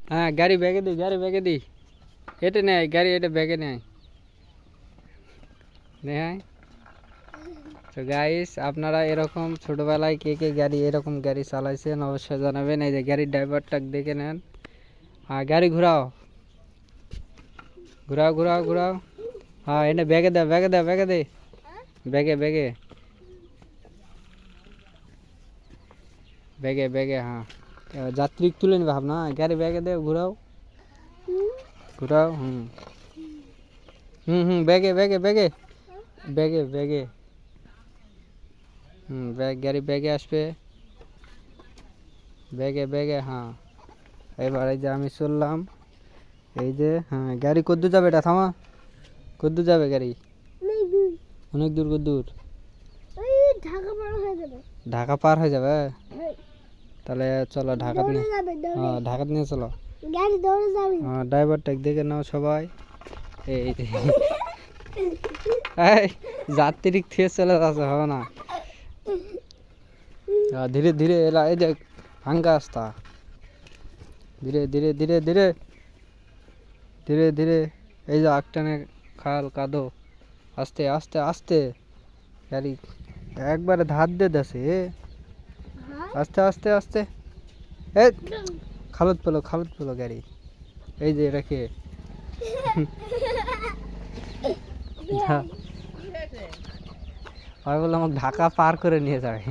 হ্যাঁ গাড়ি ব্যাগে দিই, গাড়ি ব্যাগে দিই। এটা নেয় গাড়ি, এটা ব্যাগে নেয়। নেয়। তো গাইস, আপনারা এরকম ছোটবেলায় কে কে গাড়ি এরকম গাড়ি চালাইছেন অবশ্যই জানাবেন। এই যে গাড়ির ড্রাইভারটা দেখে নেন। হ্যাঁ গাড়ি ঘুরাও, ঘুরাও ঘুরাও ঘুরাও। হ্যাঁ এনে ব্যাগে দে, ব্যাগে দে, ব্যাগে দে, ব্যাগে ব্যাগে ব্যাগে ব্যাগে। হ্যাঁ যাত্রী তুলে নেবে ভাবনা, গাড়ি ব্যাগে দে, ঘুরাও ঘুরাও। হুম হুম হুম, ব্যাগে ব্যাগে ব্যাগে ব্যাগে ব্যাগে। হুম ব্যাগ, গাড়ি ব্যাগে আসবে, ব্যাগে ব্যাগে। হ্যাঁ এবার এই যে আমি চললাম, এই যে। হ্যাঁ গাড়ি কদ্দূর যাবে, এটা থামা। কদ্দূর যাবে গাড়ি? অনেক দূর। কদ্দূর? ঢাকা পার হয়ে যাবে। তাহলে চলো ঢাকা নিয়ে, হ্যাঁ ঢাকা নিয়ে চলো। হ্যাঁ ড্রাইভারটা দেখে নাও সবাই। এই যে। এই যাত্রী থেকে চলে যাচ্ছে, হবে না। ধীরে ধীরে এলা, এই যে ভাঙ্গা রাস্তা। ধীরে ধীরে ধীরে ধীরে ধীরে ধীরে। এই যে একটানে খাল কাদো, আস্তে আস্তে আস্তে। গাড়ি একবারে ধার দিয়ে দেছে, আস্তে আস্তে আস্তে। এ খালত পেলো গাড়ি। এই যে এটা কে? আমি বললাম আমাকে ঢাকা পার করে নিয়ে যাবে,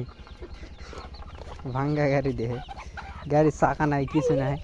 ভাঙ্গা গাড়ি দিয়ে। গাড়ির চাকা নাই, কিছু নাই।